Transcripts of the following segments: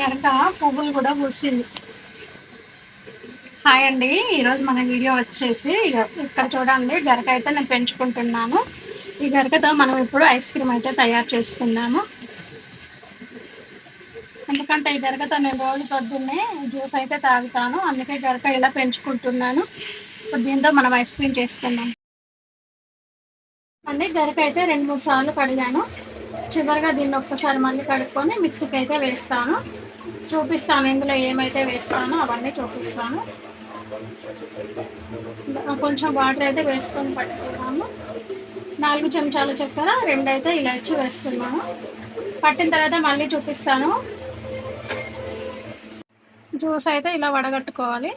గరక పువ్వులు కూడా పూసింది. హాయ్ అండి, ఈరోజు మన వీడియో వచ్చేసి ఇక్కడ చూడండి, గరక అయితే నేను పెంచుకుంటున్నాను. ఈ గరకతో మనం ఇప్పుడు ఐస్ క్రీమ్ అయితే తయారు చేసుకుందాము. ఎందుకంటే ఈ గరకతో నేను రోజు పొద్దున్నే జ్యూస్ అయితే తాగుతాను, అందుకే గరక ఇలా పెంచుకుంటున్నాను. ఇప్పుడు దీంతో మనం ఐస్ క్రీమ్ చేసుకుందాం అండి. గరక అయితే 2-3 సార్లు కడిగాను. చివరిగా దీన్ని ఒక్కసారి మళ్ళీ కడుక్కొని మిక్సీకి అయితే వేస్తాను. చూపిస్తాను ఇందులో ఏమైతే వేస్తానో అవన్నీ చూపిస్తాను. కొంచెం వాటర్ అయితే వేసుకొని పట్టుకున్నాము. 4 చెంచాల చక్కెర, 2 అయితే ఇలాచి వేస్తున్నాను. పట్టిన తర్వాత మళ్ళీ చూపిస్తాను. జ్యూస్ అయితే ఇలా వడగట్టుకోవాలి.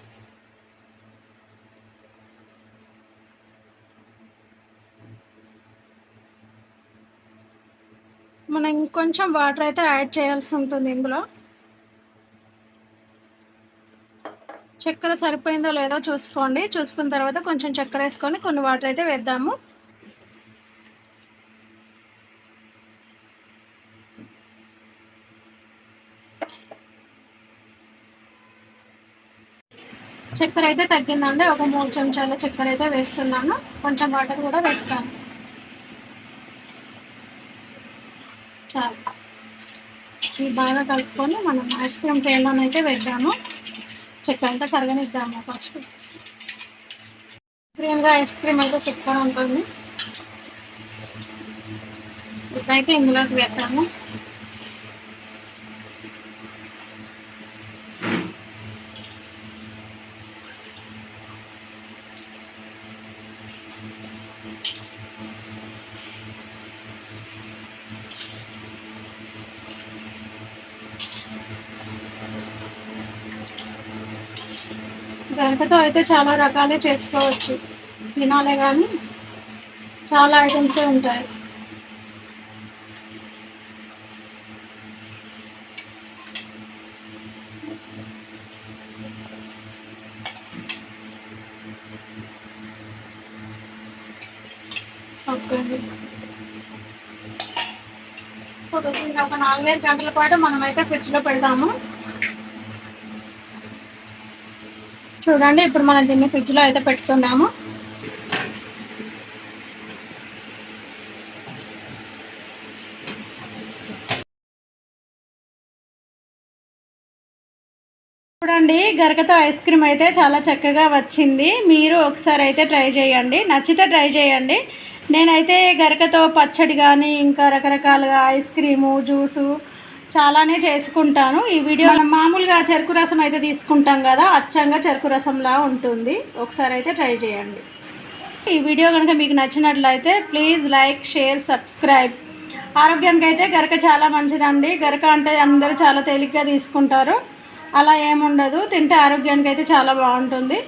మనం ఇంకొంచెం వాటర్ అయితే యాడ్ చేయాల్సి ఉంటుంది. ఇందులో చక్కెర సరిపోయిందో లేదో చూసుకోండి. చూసుకున్న తర్వాత కొంచెం చక్కెర వేసుకొని కొన్ని వాటర్ అయితే వేద్దాము. చక్కెర అయితే తగ్గిందండి. ఒక 3 చెంచాల చక్కెర అయితే వేస్తున్నాను. కొంచెం వాటర్ కూడా వేస్తాను. చాలు. ఇది బాగా కలుపుకొని మనం ఐస్ క్రీమ్ ట్రేలోనైతే వేద్దాము. చక్కెర అయితే కరగనిద్దాము. ఫస్ట్ క్రీమ్గా ఐస్ క్రీమ్ అయితే చక్కెర ఉంటుంది. ఇప్పుడైతే ఇందులోకి వేద్దాము. గరకతో అయితే చాలా రకాలే చేసుకోవచ్చు. తినాలే కానీ చాలా ఐటమ్సే ఉంటాయి. ఇప్పుడు దీన్ని ఒక 4-5 గంటల పాటు మనమైతే ఫ్రిడ్జ్లో పెడతాము. చూడండి, ఇప్పుడు మనం దీన్ని ఫ్రిడ్జ్లో అయితే పెట్టుకుందాము. చూడండి, గరకతో ఐస్ క్రీమ్ అయితే చాలా చక్కగా వచ్చింది. మీరు ఒకసారి అయితే ట్రై చేయండి, నచ్చితే ట్రై చేయండి. నేనైతే గరకతో పచ్చడి కానీ ఇంకా రకరకాలుగా ఐస్ క్రీము, జ్యూసు చాలానే చేసుకుంటాను. ఈ వీడియో మనం మామూలుగా చెరుకు రసం అయితే తీసుకుంటాం కదా, అచ్చంగా చెరుకు రసంలా ఉంటుంది. ఒకసారి అయితే ట్రై చేయండి. ఈ వీడియో కనుక మీకు నచ్చినట్లయితే ప్లీజ్ లైక్, షేర్, సబ్స్క్రైబ్. ఆరోగ్యానికి అయితే గరక చాలా మంచిదండి. గరక అంటే అందరూ చాలా తేలిగ్గా తీసుకుంటారు, అలా ఏముండదు. తింటే ఆరోగ్యానికి అయితే చాలా బాగుంటుంది.